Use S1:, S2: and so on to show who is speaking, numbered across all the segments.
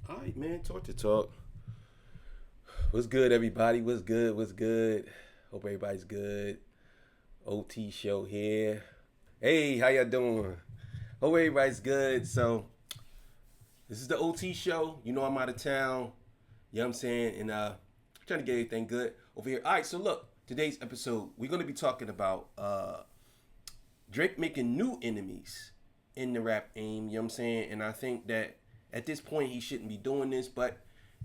S1: All right, man. Talk to talk. What's good, everybody? What's good? What's good? Hope everybody's good. OT show here. Hey, how y'all doing? Hope everybody's good. So, this is the OT show. You know I'm out of town. You know what I'm saying? And trying to get everything good over here. All right, so look, today's episode, we're going to be talking about Drake making new enemies in the rap game. You know what I'm saying? And I think that at this point, he shouldn't be doing this, but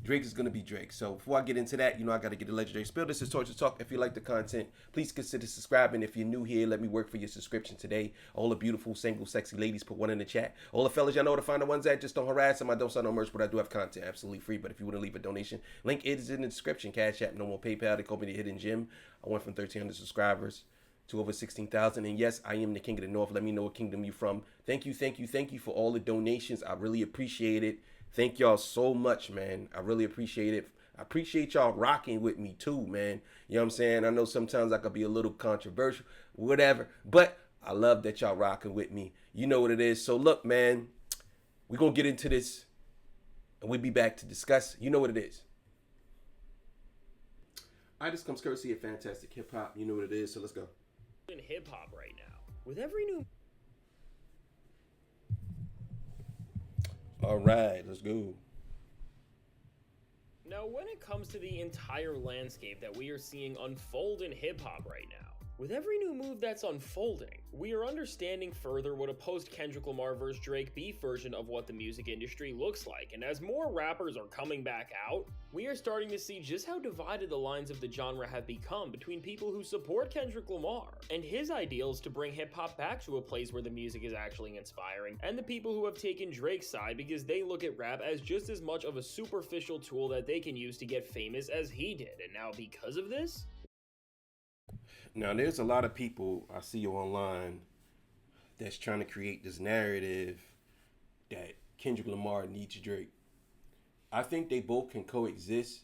S1: Drake is going to be Drake. So before I get into that, I got to get the legendary spill. This is Torture Talk. If you like the content, please consider subscribing. If you're new here, let me work for your subscription today. All the beautiful, single, sexy ladies, put one in the chat. All the fellas, y'all know where to find the ones that just don't harass them. I don't sell no merch, but I do have content absolutely free. But if you want to leave a donation, link is in the description. Cash App, no more PayPal. They call me the Hidden Gem. I went from 1,300 subscribers to over 16,000. And yes, I am the King of the North. Let me know what kingdom you from. Thank you for all the donations. I really appreciate it. Thank y'all so much, man. I really appreciate it. I appreciate y'all rocking with me too, man. You know what I'm saying? I know sometimes I could be a little controversial, whatever, but I love that y'all rocking with me. You know what it is. So look, man, we're going to get into this and we'll be back to discuss. You know what it is. All right, this comes courtesy of Fantastic Hip Hop. You know what it is. So let's go.
S2: In hip hop right now, with every new
S1: All right, let's go.
S2: Now, when it comes to the entire landscape that we are seeing unfold in hip hop right now, with every new move that's unfolding, we are understanding further what a post-Kendrick Lamar vs. Drake beef version of what the music industry looks like, and as more rappers are coming back out, we are starting to see just how divided the lines of the genre have become between people who support Kendrick Lamar and his ideals to bring hip-hop back to a place where the music is actually inspiring, and the people who have taken Drake's side because they look at rap as just as much of a superficial tool that they can use to get famous as he did, and now because of this,
S1: now, there's a lot of people I see online that's trying to create this narrative that Kendrick Lamar needs Drake. I think they both can coexist,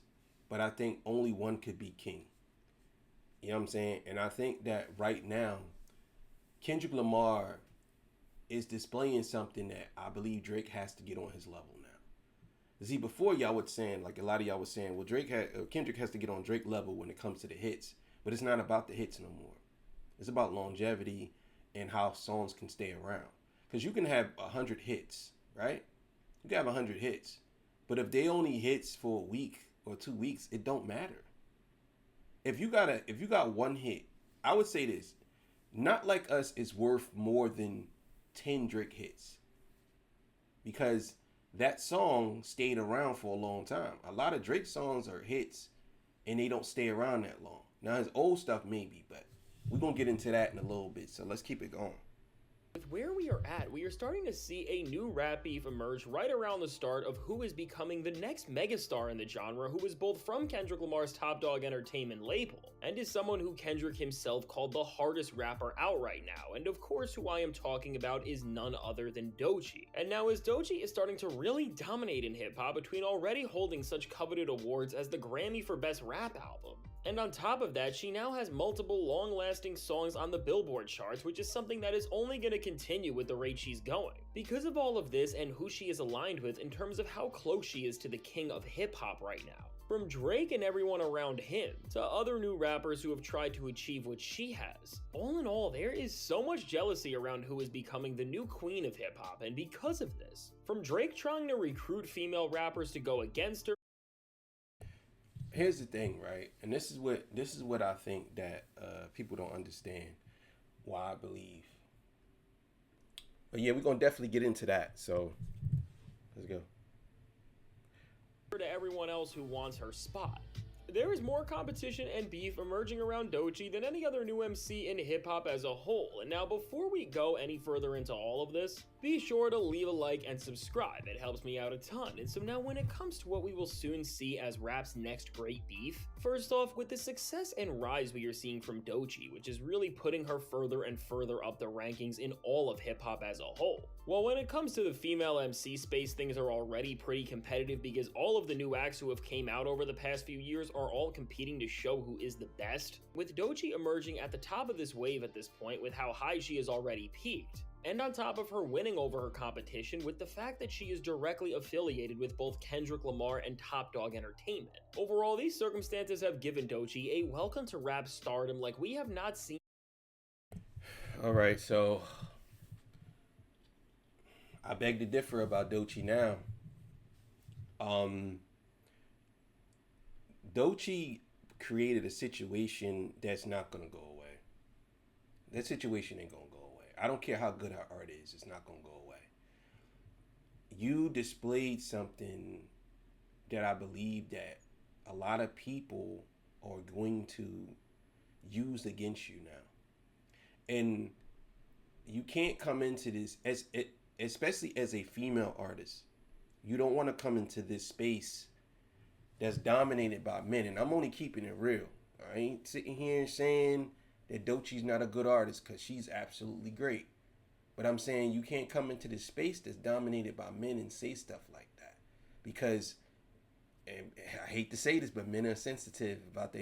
S1: but I think only one could be king. You know what I'm saying? And I think that right now, Kendrick Lamar is displaying something that I believe Drake has to get on his level now. See, before y'all was saying, like a lot of y'all was saying, well, Kendrick has to get on Drake level when it comes to the hits. But it's not about the hits no more. It's about longevity and how songs can stay around. Because you can have 100 hits, right? You can have 100 hits. But if they only hits for a week or 2 weeks, it don't matter. If you got one hit, I would say this. Not Like Us is worth more than 10 Drake hits. Because that song stayed around for a long time. A lot of Drake songs are hits and they don't stay around that long. Now, his old stuff maybe, but we're going to get into that in a little bit, so let's keep it going.
S2: with where we are at, we are starting to see a new rap beef emerge right around the start of who is becoming the next megastar in the genre, who is both from Kendrick Lamar's Top Dog Entertainment label, and is someone who Kendrick himself called the hardest rapper out right now, and of course who I am talking about is none other than Doechii. And now as Doechii is starting to really dominate in hip-hop between already holding such coveted awards as the Grammy for Best Rap Album, and on top of that, she now has multiple long-lasting songs on the Billboard charts, which is something that is only going to continue with the rate she's going. Because of all of this and who she is aligned with in terms of how close she is to the king of hip-hop right now. From Drake and everyone around him, to other new rappers who have tried to achieve what she has. All in all, there is so much jealousy around who is becoming the new queen of hip-hop, and because of this, from Drake trying to recruit female rappers to go against her.
S1: Here's the thing, right? And this is what I think that people don't understand. Why I believe. But yeah, we're gonna definitely get into that. So let's go.
S2: To everyone else who wants her spot. There is more competition and beef emerging around Doechii than any other new MC in hip-hop as a whole, and now before we go any further into all of this, be sure to leave a like and subscribe, it helps me out a ton. And so now when it comes to what we will soon see as rap's next great beef, first off, with the success and rise we are seeing from Doechii, which is really putting her further and further up the rankings in all of hip-hop as a whole. Well, when it comes to the female MC space, things are already pretty competitive because all of the new acts who have came out over the past few years are all competing to show who is the best, with Doechii emerging at the top of this wave at this point with how high she has already peaked. And on top of her winning over her competition with the fact that she is directly affiliated with both Kendrick Lamar and Top Dawg Entertainment. Overall, these circumstances have given Doechii a welcome to rap stardom like we have not seen.
S1: All right, so I beg to differ about Doechii now. Doechii created a situation that's not gonna go away. That situation ain't gonna go away. I don't care how good her art is, it's not gonna go away. You displayed something that I believe that a lot of people are going to use against you now. And you can't come into this especially as a female artist. You don't want to come into this space that's dominated by men. And I'm only keeping it real. I ain't sitting here saying that Doechii's not a good artist, because she's absolutely great. But I'm saying you can't come into this space that's dominated by men and say stuff like that. Because, and I hate to say this, but men are sensitive about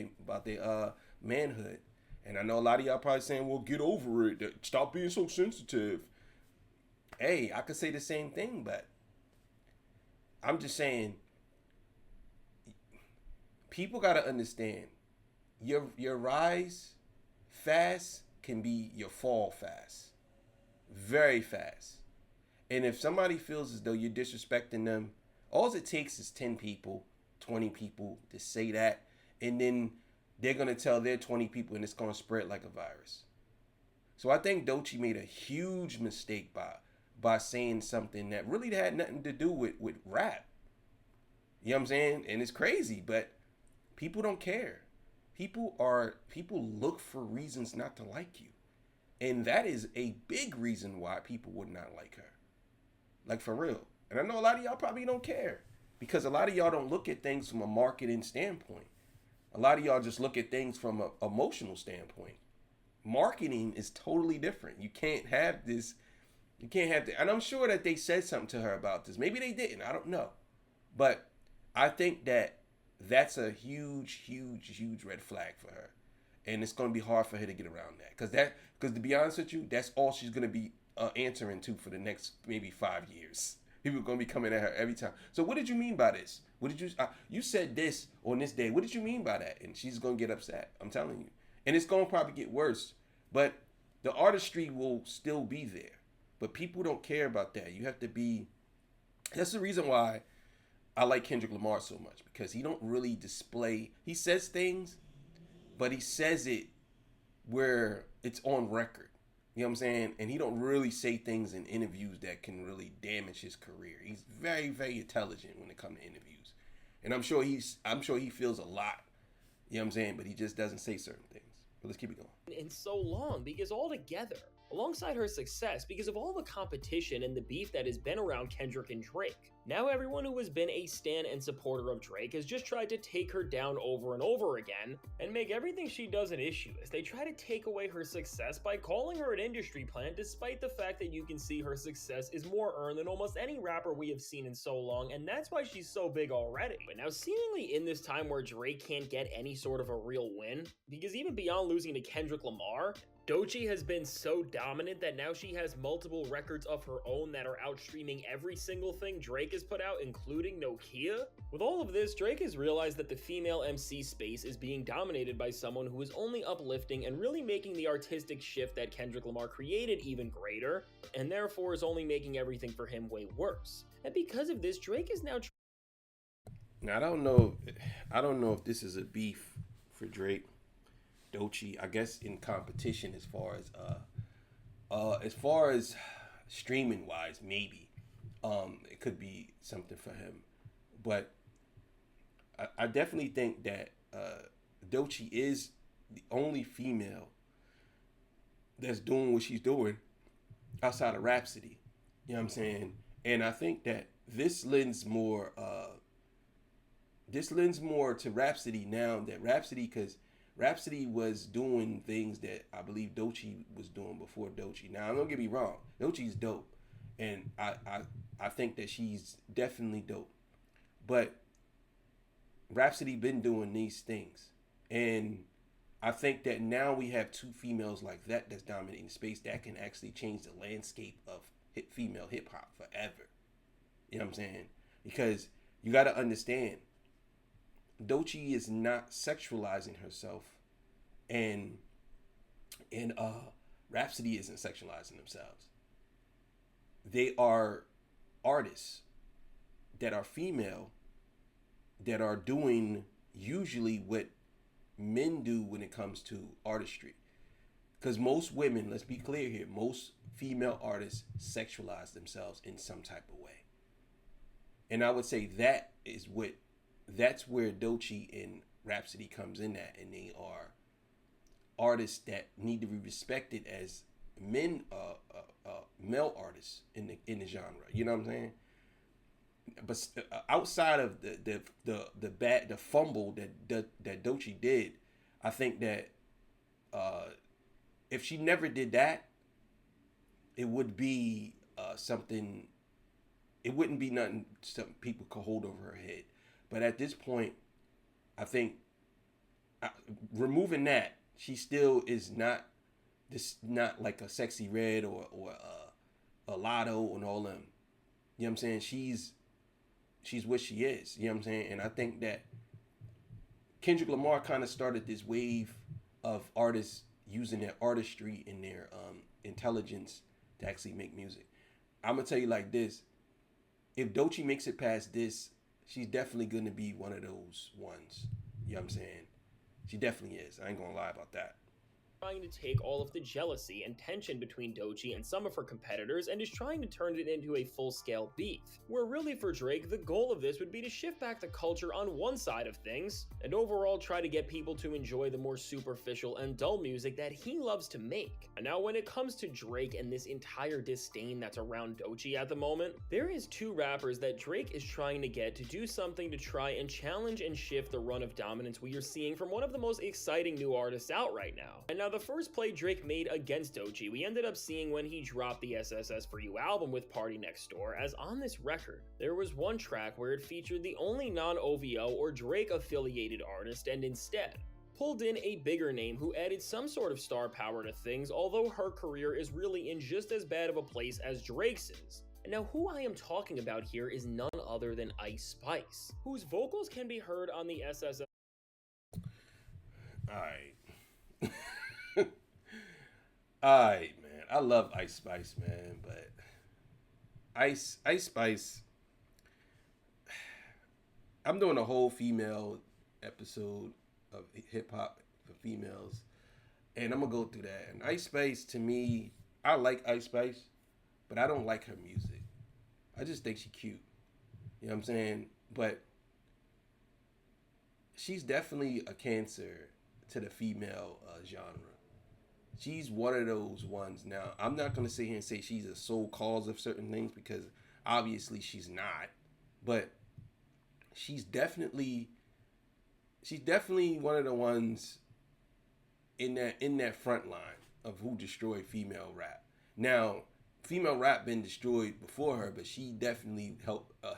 S1: their manhood. And I know a lot of y'all probably saying, well, get over it. Stop being so sensitive. Hey, I could say the same thing, but I'm just saying, people got to understand, your rise fast can be your fall fast. Very fast. And if somebody feels as though you're disrespecting them, all it takes is 10 people, 20 people to say that, and then they're going to tell their 20 people, and it's going to spread like a virus. So I think Doechii made a huge mistake by saying something that really had nothing to do with rap. You know what I'm saying? And it's crazy, but people don't care. People look for reasons not to like you. And that is a big reason why people would not like her. Like, for real. And I know a lot of y'all probably don't care, because a lot of y'all don't look at things from a marketing standpoint. A lot of y'all just look at things from an emotional standpoint. Marketing is totally different. You can't have this. You can't have that. And I'm sure that they said something to her about this. Maybe they didn't. I don't know. But I think that that's a huge, huge, huge red flag for her. And it's going to be hard for her to get around that. Because to be honest with you, that's all she's going to be answering to for the next maybe 5 years. People are going to be coming at her every time. So what did you mean by this? What did you said this on this day. What did you mean by that? And she's going to get upset. I'm telling you. And it's going to probably get worse. But the artistry will still be there. But people don't care about that. You have to be. That's the reason why I like Kendrick Lamar so much. Because he don't really display. He says things, but he says it where it's on record. You know what I'm saying? And he don't really say things in interviews that can really damage his career. He's very, very intelligent when it comes to interviews. And I'm sure he feels a lot. You know what I'm saying? But he just doesn't say certain things. But let's keep it going.
S2: In so long, because altogether, alongside her success, because of all the competition and the beef that has been around Kendrick and Drake, now everyone who has been a stan and supporter of Drake has just tried to take her down over and over again and make everything she does an issue, as they try to take away her success by calling her an industry plant, despite the fact that you can see her success is more earned than almost any rapper we have seen in so long, and that's why she's so big already. But now, seemingly in this time where Drake can't get any sort of a real win, because even beyond losing to Kendrick Lamar, Doechii has been so dominant that now she has multiple records of her own that are outstreaming every single thing Drake has put out, including Doechii. With all of this, Drake has realized that the female MC space is being dominated by someone who is only uplifting and really making the artistic shift that Kendrick Lamar created even greater, and therefore is only making everything for him way worse. And because of this, Drake is now.
S1: Now I don't know if this is a beef for Drake. Doechii, I guess, in competition as far as streaming wise, maybe it could be something for him, but I definitely think that Doechii is the only female that's doing what she's doing outside of Rhapsody. You know what I'm saying? And I think that this lends more to Rhapsody now than Rhapsody, because Rhapsody was doing things that I believe Doechii was doing before Doechii. Now, don't get me wrong. Doechii's dope. And I think that she's definitely dope. But Rhapsody been doing these things, and I think that now we have two females like that that's dominating space that can actually change the landscape of female hip hop forever. You know what I'm saying? Because you got to understand, Doechii is not sexualizing herself, and Rhapsody isn't sexualizing themselves. They are artists that are female that are doing usually what men do when it comes to artistry. Because most women, let's be clear here, most female artists sexualize themselves in some type of way. And I would say that's where Doechii and Rhapsody comes in at, and they are artists that need to be respected as male artists in the genre. You know what I'm saying? But outside of the fumble that Doechii did, I think that if she never did that, it would be something. It wouldn't be nothing something people could hold over her head. But at this point, I think removing that, she still is not like a Sexy Red or a Latto and all them. You know what I'm saying? She's what she is. You know what I'm saying? And I think that Kendrick Lamar kind of started this wave of artists using their artistry and their intelligence to actually make music. I'm gonna tell you like this: if Doechii makes it past this, she's definitely gonna be one of those ones. You know what I'm saying? She definitely is. I ain't gonna lie about that.
S2: Trying to take all of the jealousy and tension between Doechii and some of her competitors and is trying to turn it into a full-scale beef, where really for Drake, the goal of this would be to shift back the culture on one side of things, and overall try to get people to enjoy the more superficial and dull music that he loves to make. And now when it comes to Drake and this entire disdain that's around Doechii at the moment, there is two rappers that Drake is trying to get to do something to try and challenge and shift the run of dominance we are seeing from one of the most exciting new artists out right now. And now the first play Drake made against Doechii, we ended up seeing when he dropped the SSS For You album with Party Next Door, as on this record, there was one track where it featured the only non-OVO or Drake-affiliated artist and instead pulled in a bigger name who added some sort of star power to things, although her career is really in just as bad of a place as Drake's is. And now who I am talking about here is none other than Ice Spice, whose vocals can be heard on the SSS.
S1: Alright. Alright, man. I love Ice Spice, man, but Ice Spice. I'm doing a whole female episode of hip hop for females, and I'm gonna go through that. And Ice Spice, to me, I like Ice Spice, but I don't like her music. I just think she's cute. You know what I'm saying? But she's definitely a cancer to the female genre. She's one of those ones. Now, I'm not going to sit here and say she's a sole cause of certain things because obviously she's not. But she's definitely one of the ones in that front line of who destroyed female rap. Now, female rap been destroyed before her, but she definitely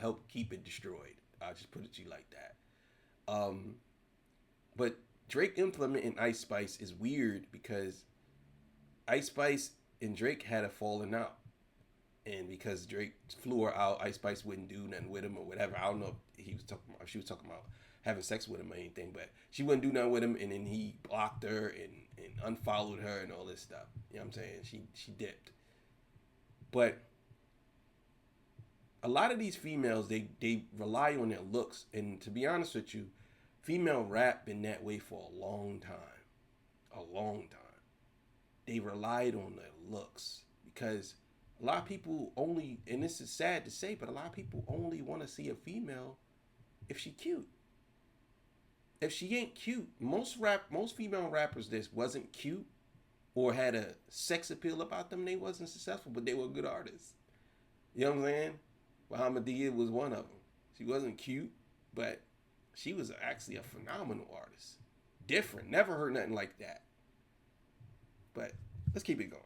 S1: helped keep it destroyed. I'll just put it to you like that. But Drake implementing Ice Spice is weird because Ice Spice and Drake had a falling out. And because Drake flew her out, Ice Spice wouldn't do nothing with him or whatever. I don't know if she was talking about having sex with him or anything, but she wouldn't do nothing with him, and then he blocked her and unfollowed her and all this stuff. You know what I'm saying? She dipped. But a lot of these females, they rely on their looks. And to be honest with you, female rap been that way for a long time. A long time. They relied on their looks because a lot of people only, and this is sad to say, but a lot of people only want to see a female if she cute. If she ain't cute, most female rappers that wasn't cute or had a sex appeal about them, they wasn't successful, but they were good artists. You know what I'm saying? Bahamadia was one of them. She wasn't cute, but she was actually a phenomenal artist. Different. Never heard nothing like that. But let's keep it going.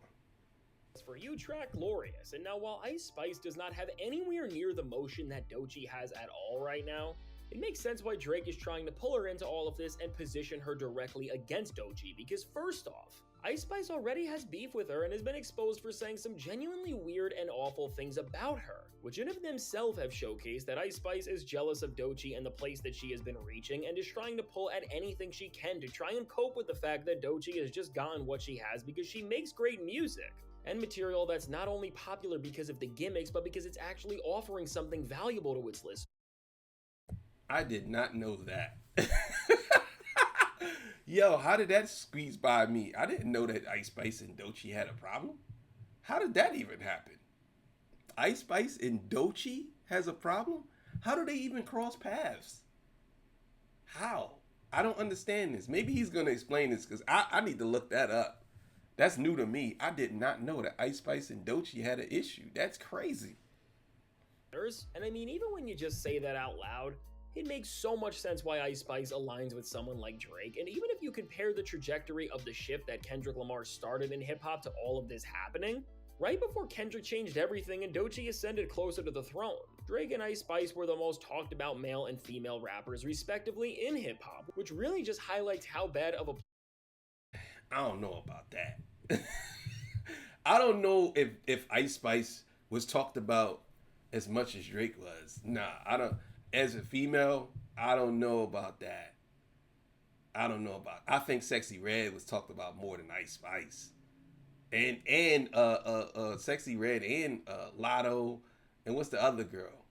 S2: For You track glorious, and now while Ice Spice does not have anywhere near the motion that Doechii has at all right now, It makes sense why Drake is trying to pull her into all of this and position her directly against Doechii, because first off, Ice Spice already has beef with her and has been exposed for saying some genuinely weird and awful things about her, which in of themselves have showcased that Ice Spice is jealous of Doechii and the place that she has been reaching and is trying to pull at anything she can to try and cope with the fact that Doechii has just gotten what she has because she makes great music and material that's not only popular because of the gimmicks, but because it's actually offering something valuable to its listeners.
S1: I did not know that. Yo, how did that squeeze by me? I didn't know that Ice Spice and Doechii had a problem. How did that even happen? Ice Spice and Doechii has a problem? How do they even cross paths? How? I don't understand this. Maybe he's going to explain this because I need to look that up. That's new to me. I did not know that Ice Spice and Doechii had an issue. That's crazy.
S2: And I mean, even when you just say that out loud, it makes so much sense why Ice Spice aligns with someone like Drake, and even if you compare the trajectory of the shift that Kendrick Lamar started in hip-hop to all of this happening, right before Kendrick changed everything and Doechii ascended closer to the throne, Drake and Ice Spice were the most talked about male and female rappers respectively in hip-hop, which really just highlights how bad of a...
S1: I don't know about that. I don't know if Ice Spice was talked about as much as Drake was. Nah, I don't... As a female, I don't know about that. I think Sexy Red was talked about more than Ice Spice. And Sexy Red and Latto, and what's the other girl?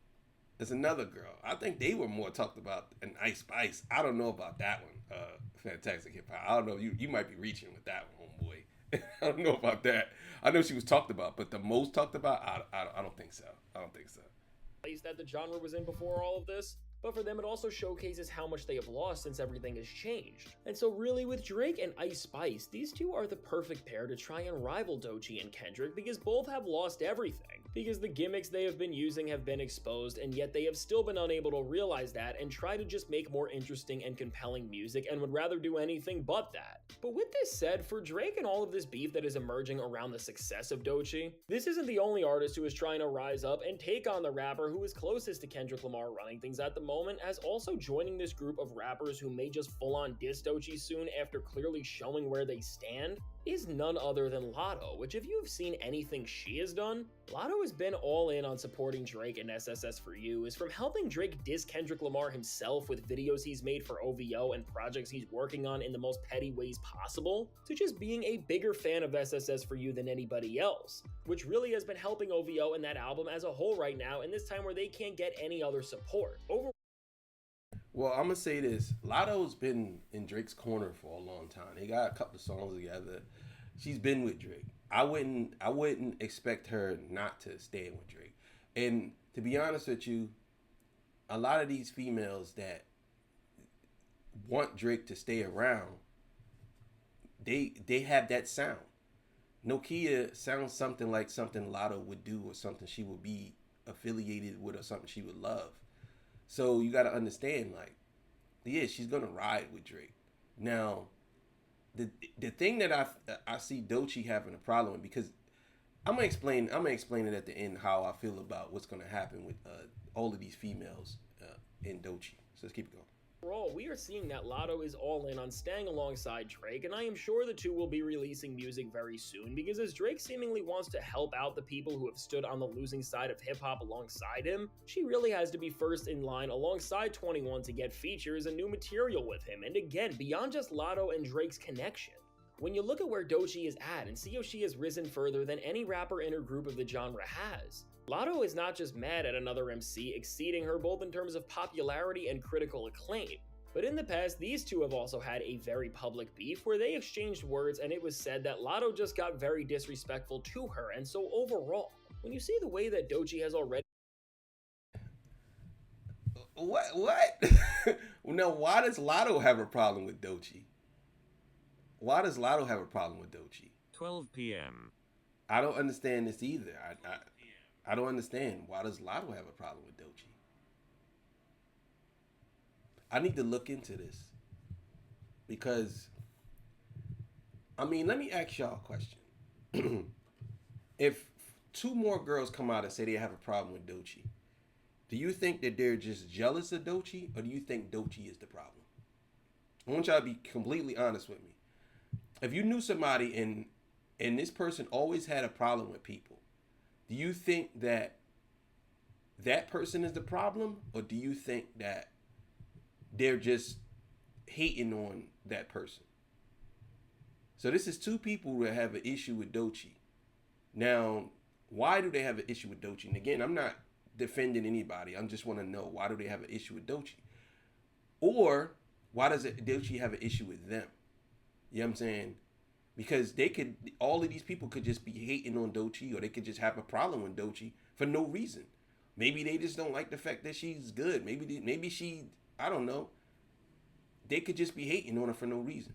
S1: There's another girl. I think they were more talked about than Ice Spice. I don't know about that one. Fantastic Hip Hop. I don't know. You might be reaching with that one, homeboy. I don't know about that. I know she was talked about, but the most talked about, I don't think so.
S2: Place that the genre was in before all of this, but for them it also showcases how much they have lost since everything has changed. And so really with Drake and Ice Spice, these two are the perfect pair to try and rival Doechii and Kendrick because both have lost everything. Because the gimmicks they have been using have been exposed, and yet they have still been unable to realize that and try to just make more interesting and compelling music and would rather do anything but that. But with this said, for Drake and all of this beef that is emerging around the success of Doechii, this isn't the only artist who is trying to rise up and take on the rapper who is closest to Kendrick Lamar running things at the moment, as also joining this group of rappers who may just full-on diss Doechii soon after clearly showing where they stand, is none other than Latto, which if you've seen anything she has done, Latto has been all in on supporting Drake and SSS for You, is from helping Drake diss Kendrick Lamar himself with videos he's made for OVO and projects he's working on in the most petty ways possible, to just being a bigger fan of SSS for You than anybody else, which really has been helping OVO and that album as a whole right now in this time where they can't get any other support.
S1: Well, I'm gonna say this: Latto's been in Drake's corner for a long time. They got a couple of songs together. She's been with Drake. I wouldn't expect her not to stand with Drake. And to be honest with you, a lot of these females that want Drake to stay around, they have that sound. Nokia sounds something like something Latto would do, or something she would be affiliated with, or something she would love. So you got to understand, like, yeah, she's gonna ride with Drake. Now, the thing that I see Doechii having a problem with, because I'm gonna explain it at the end how I feel about what's gonna happen with all of these females in Doechii. So let's keep it going.
S2: Overall, we are seeing that Latto is all in on staying alongside Drake, and I am sure the two will be releasing music very soon, because as Drake seemingly wants to help out the people who have stood on the losing side of hip-hop alongside him, she really has to be first in line alongside 21 to get features and new material with him, and again, beyond just Latto and Drake's connection. When you look at where Doechii is at and see how she has risen further than any rapper in her group of the genre has, Latto is not just mad at another MC exceeding her both in terms of popularity and critical acclaim, but in the past these two have also had a very public beef where they exchanged words, and it was said that Latto just got very disrespectful to her. And so overall, when you see the way that Doechii has already...
S1: What? Now, why does Latto have a problem with Doechii? Why does Latto have a problem with Doechii?
S3: 12 p.m.
S1: I don't understand this either. I don't understand. Why does Latto have a problem with Doechii? I need to look into this. Because, I mean, let me ask y'all a question. If two more girls come out and say they have a problem with Doechii, Do you think that they're just jealous of Doechii, or do you think Doechii is the problem? I want y'all to be completely honest with me. If you knew somebody and this person always had a problem with people, do you think that that person is the problem, or do you think that they're just hating on that person? So this is two people that have an issue with Doechii. Now, why do they have an issue with Doechii? And again, I'm not defending anybody. I just want to know, why do they have an issue with Doechii? Or why does Doechii have an issue with them? You know what I'm saying? Because all of these people could just be hating on Doechii, or they could just have a problem with Doechii for no reason. Maybe they just don't like the fact that she's good. Maybe she, I don't know. They could just be hating on her for no reason.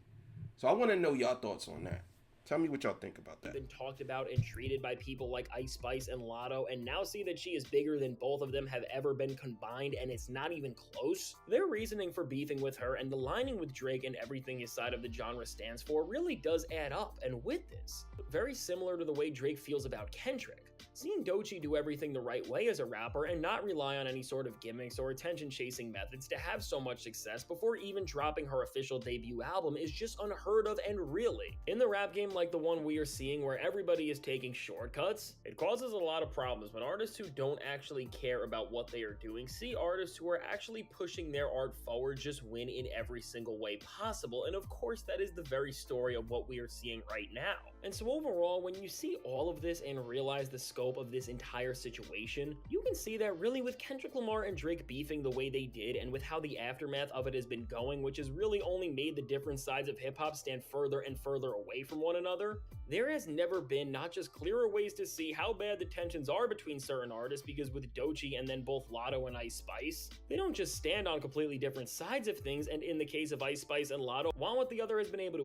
S1: So I want to know y'all thoughts on that. Tell me what y'all think about that.
S2: Been talked about and treated by people like Ice Spice and Latto, and now see that she is bigger than both of them have ever been combined, and it's not even close. Their reasoning for beefing with her and aligning with Drake and everything his side of the genre stands for really does add up, and with this, very similar to the way Drake feels about Kendrick. Seeing Doechii do everything the right way as a rapper and not rely on any sort of gimmicks or attention-chasing methods to have so much success before even dropping her official debut album is just unheard of, and really, in the rap game like the one we are seeing where everybody is taking shortcuts, it causes a lot of problems when artists who don't actually care about what they are doing see artists who are actually pushing their art forward just win in every single way possible, and of course that is the very story of what we are seeing right now. And so overall, when you see all of this and realize the scope of this entire situation, you can see that really with Kendrick Lamar and Drake beefing the way they did, and with how the aftermath of it has been going, which has really only made the different sides of hip-hop stand further and further away from one another, there has never been not just clearer ways to see how bad the tensions are between certain artists, because with Doechii and then both Latto and Ice Spice, they don't just stand on completely different sides of things, and in the case of Ice Spice and Latto, want what the other has been able to.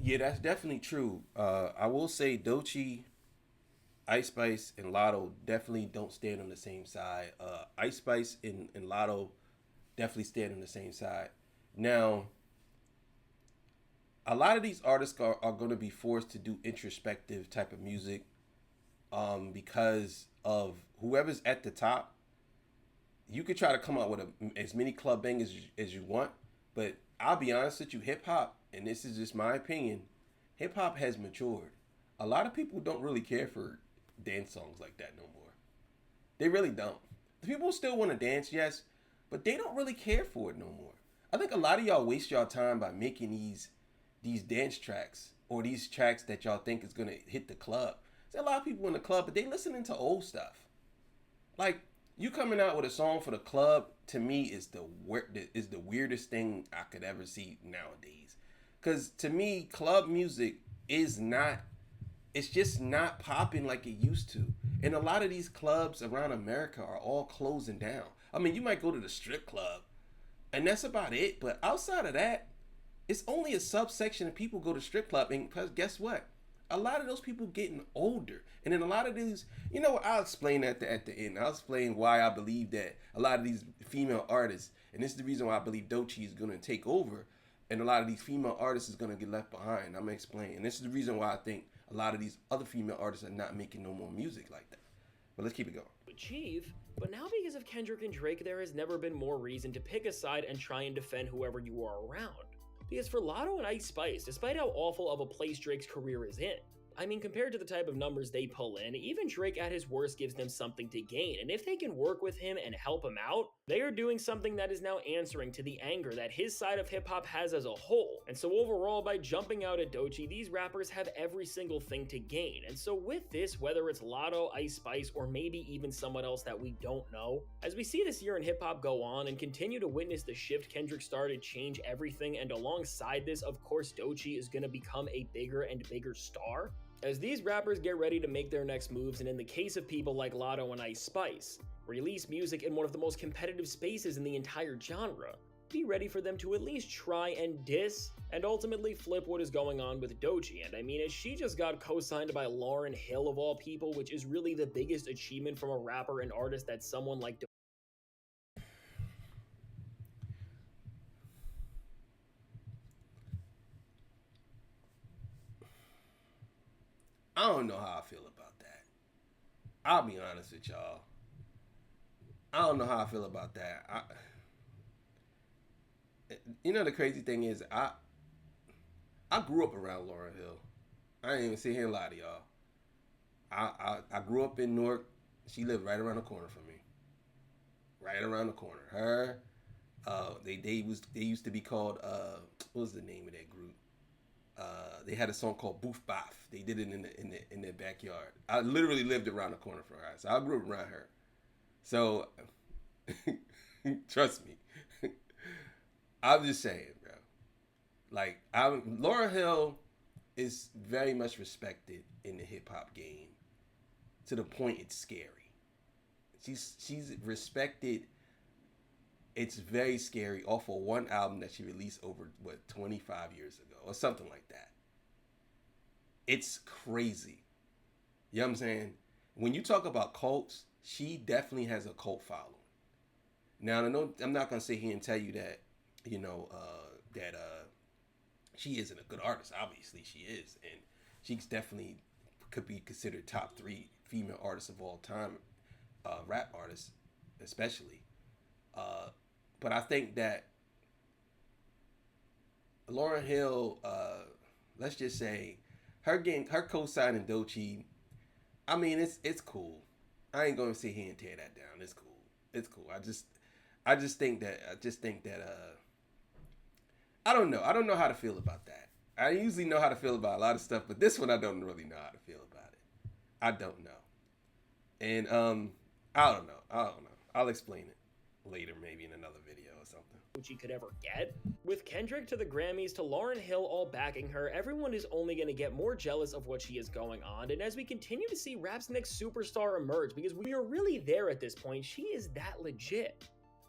S1: Yeah, that's definitely true. I will say Doechii, Ice Spice, and Latto definitely don't stand on the same side. Ice Spice and Latto definitely stand on the same side. Now, a lot of these artists are going to be forced to do introspective type of music because of whoever's at the top. You could try to come out with as many club bangers as you want, but I'll be honest with you, hip hop, and this is just my opinion, hip hop has matured. A lot of people don't really care for dance songs like that no more. They really don't. The people still want to dance, yes, but they don't really care for it no more. I think a lot of y'all waste y'all time by making these dance tracks, or these tracks that y'all think is gonna hit the club. There's a lot of people in the club, but they listening to old stuff. Like, you coming out with a song for the club, to me is the weirdest thing I could ever see nowadays. Cause to me, club music is not, it's just not popping like it used to. And a lot of these clubs around America are all closing down. I mean, you might go to the strip club, and that's about it. But outside of that, it's only a subsection of people go to strip club. And guess what? A lot of those people getting older. And then a lot of these, you know what, I'll explain that at the end. I'll explain why I believe that a lot of these female artists, and this is the reason why I believe Doechii is going to take over, and a lot of these female artists is going to get left behind. I'm going to explain. And this is the reason why I think a lot of these other female artists are not making no more music like that. But let's keep it going.
S2: Achieve, but now because of Kendrick and Drake, there has never been more reason to pick a side and try and defend whoever you are around. Because for Latto and Ice Spice, despite how awful of a place Drake's career is in, I mean, compared to the type of numbers they pull in, even Drake at his worst gives them something to gain, and if they can work with him and help him out, they are doing something that is now answering to the anger that his side of hip-hop has as a whole. And so overall, by jumping out at Doechii, these rappers have every single thing to gain. And so with this, whether it's Latto, Ice Spice, or maybe even someone else that we don't know, as we see this year in hip-hop go on and continue to witness the shift Kendrick started change everything, and alongside this, of course, Doechii is going to become a bigger and bigger star, as these rappers get ready to make their next moves, and in the case of people like Latto and Ice Spice, release music in one of the most competitive spaces in the entire genre, be ready for them to at least try and diss and ultimately flip what is going on with Doechii. And I mean, as she just got co-signed by Lauryn Hill of all people, which is really the biggest achievement from a rapper and artist that someone like
S1: I don't know how I feel about that. I'll be honest with y'all. I don't know how I feel about that. The crazy thing is, I grew up around Lauryn Hill. I ain't even sit here and lie to y'all. I grew up in Newark. She lived right around the corner from me. Right around the corner. Her, they used to be called what was the name of that group? They had a song called Boof Boff. They did it in their backyard. I literally lived around the corner from her, so I grew up around her. So trust me, I'm just saying, bro. Like, Lauryn Hill is very much respected in the hip hop game to the point it's scary. She's respected. It's very scary off of one album that she released over 25 years ago or something like that. It's crazy. You know what I'm saying? When you talk about cults, she definitely has a cult following. Now, I know I'm not gonna sit here and tell you that, that she isn't a good artist. Obviously, she is, and she's definitely could be considered top 3 female artists of all time, rap artists, especially. But I think that Lauryn Hill, let's just say, her co-signing Doechii, I mean, it's cool. I ain't gonna sit here and tear that down. It's cool. It's cool. I just think that I don't know. I don't know how to feel about that. I usually know how to feel about a lot of stuff, but this one I don't really know how to feel about it. I don't know. And I don't know. I'll explain it later, maybe in another video or something.
S2: She could ever get. With Kendrick to the Grammys to Lauryn Hill all backing her, everyone is only going to get more jealous of what she is going on, and as we continue to see rap's next superstar emerge, because we are really there at this point, she is that legit.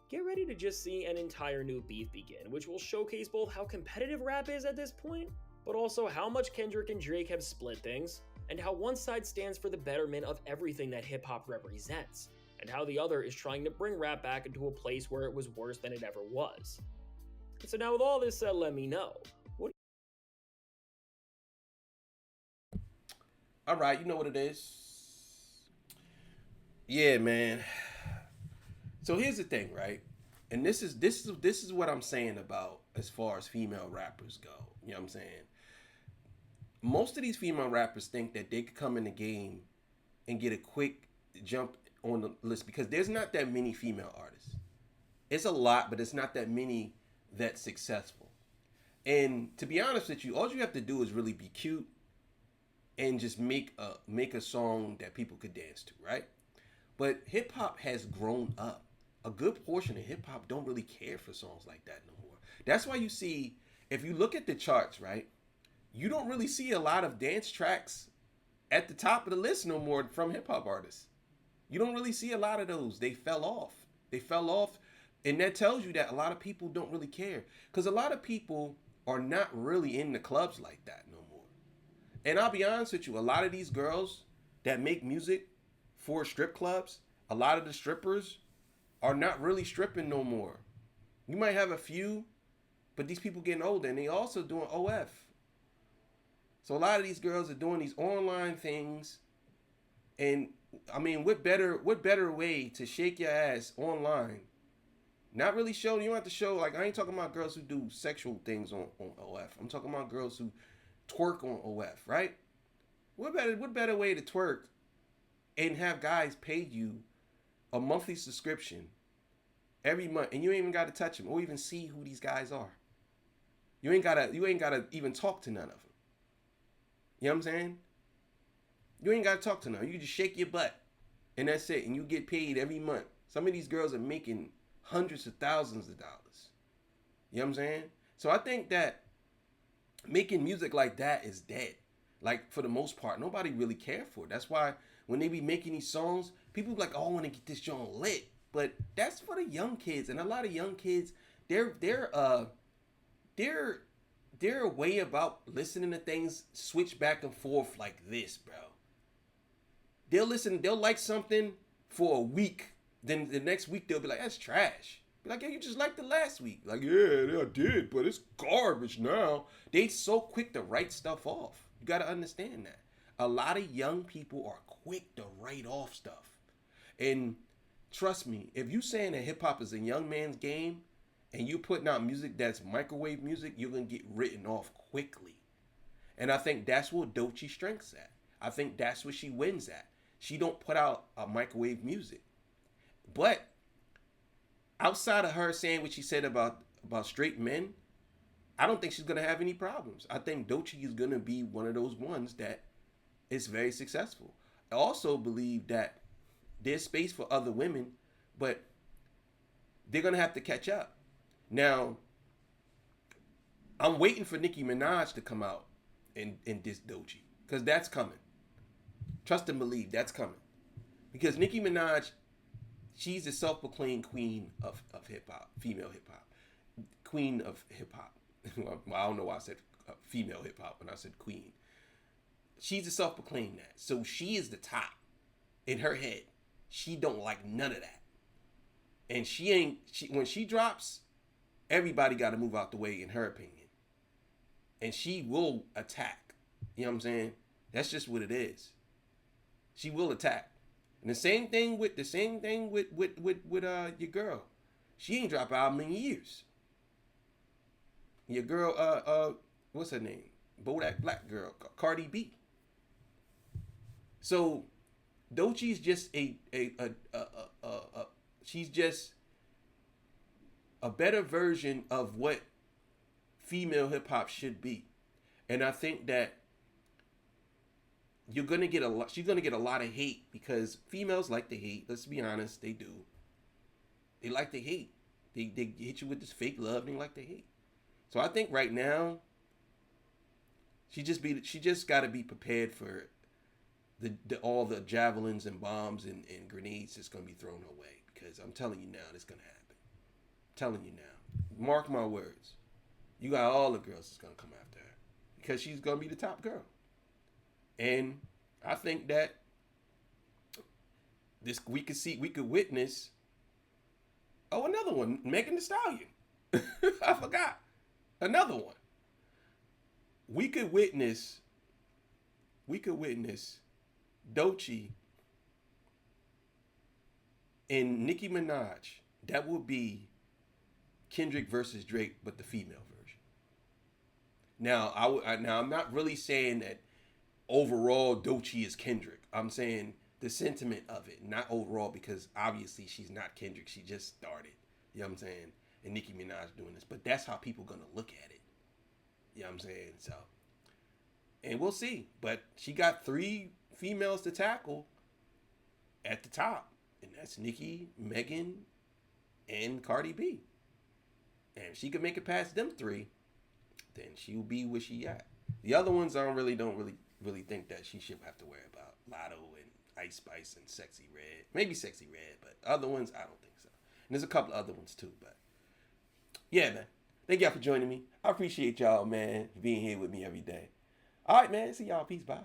S2: Get ready to just see an entire new beef begin, which will showcase both how competitive rap is at this point, but also how much Kendrick and Drake have split things, and how one side stands for the betterment of everything that hip-hop represents, and how the other is trying to bring rap back into a place where it was worse than it ever was. And so now with all this said, let me know.
S1: All right, you know what it is. Yeah, man. So here's the thing, right? And this is what I'm saying about as far as female rappers go. You know what I'm saying? Most of these female rappers think that they could come in the game and get a quick jump on the list because there's not that many female artists. It's a lot, but it's not that many that's successful. And to be honest with you, all you have to do is really be cute and just make a song that people could dance to, right? But hip hop has grown up. A good portion of hip hop don't really care for songs like that no more. That's why you see, if you look at the charts, right, you don't really see a lot of dance tracks at the top of the list no more from hip hop artists. You don't really see a lot of those. They fell off. And that tells you that a lot of people don't really care. Because a lot of people are not really in the clubs like that no more. And I'll be honest with you, a lot of these girls that make music for strip clubs, a lot of the strippers are not really stripping no more. You might have a few, but these people getting older and they also doing OF. So a lot of these girls are doing these online things. And I mean, what better way to shake your ass online? Not really show, you don't have to show, like, I ain't talking about girls who do sexual things on OF. I'm talking about girls who twerk on OF, right? What better way to twerk and have guys pay you a monthly subscription every month, and you ain't even got to touch them or even see who these guys are. You ain't gotta even talk to none of them. You know what I'm saying? You ain't gotta talk to none. You just shake your butt, and that's it. And you get paid every month. Some of these girls are making hundreds of thousands of dollars. You know what I'm saying? So I think that making music like that is dead. Like, for the most part, nobody really care for it. That's why when they be making these songs, people be like, oh, I want to get this joint lit. But that's for the young kids. And a lot of young kids, they're way about listening to things switch back and forth like this, bro. They'll like something for a week. Then the next week they'll be like, that's trash. Be like, yeah, you just liked it last week. Like, yeah, I did, but it's garbage now. They so quick to write stuff off. You got to understand that. A lot of young people are quick to write off stuff. And trust me, if you saying that hip hop is a young man's game and you putting out music that's microwave music, you're gonna get written off quickly. And I think that's what Doechii strengths at. I think that's what she wins at. She don't put out a microwave music. But outside of her saying what she said about straight men, I don't think she's gonna have any problems. I think Doechii is gonna be one of those ones that is very successful. I also believe that there's space for other women, but they're gonna have to catch up. Now, I'm waiting for Nicki Minaj to come out and diss Doechii, because that's coming. Trust and believe, that's coming. Because Nicki Minaj, she's the self-proclaimed queen of hip-hop, female hip-hop. Queen of hip-hop. Well, I don't know why I said female hip-hop when I said queen. She's a self-proclaimed that. So she is the top in her head. She don't like none of that. And when she drops, everybody got to move out the way, in her opinion. And she will attack. You know what I'm saying? That's just what it is. She will attack. And the same thing with your girl. She ain't dropped an album in years. Your girl, what's her name? Bodak Black girl, Cardi B. So Doechii's just she's just a better version of what female hip hop should be. And I think that she's gonna get a lot of hate, because females like to hate. Let's be honest, they do. They like to hate. They hit you with this fake love and they like to hate. So I think right now she just got to be prepared for all the javelins and bombs and grenades that's gonna be thrown her way. Because I'm telling you now, it's gonna happen. I'm telling you now. Mark my words. You got all the girls that's gonna come after her, because she's gonna be the top girl. And I think that we could witness. Oh, another one, Megan Thee Stallion. I forgot. Another one. We could witness Doechii and Nicki Minaj. That would be Kendrick versus Drake, but the female version. Now, I'm not really saying that overall Doechii is Kendrick. I'm saying the sentiment of it, not overall, because obviously she's not Kendrick. She just started. You know what I'm saying? And Nicki Minaj doing this. But that's how people gonna look at it. You know what I'm saying? So, and we'll see. But she got 3 females to tackle at the top. And that's Nicki, Megan, and Cardi B. And if she can make it past them 3, then she'll be where she at. The other ones I don't really think that she should have to worry about. Latto and Ice Spice and Sexy Red. Maybe Sexy Red, but other ones, I don't think so. And there's a couple other ones too, but yeah, man. Thank y'all for joining me. I appreciate y'all, man, for being here with me every day. All right, man. See y'all. Peace. Bye.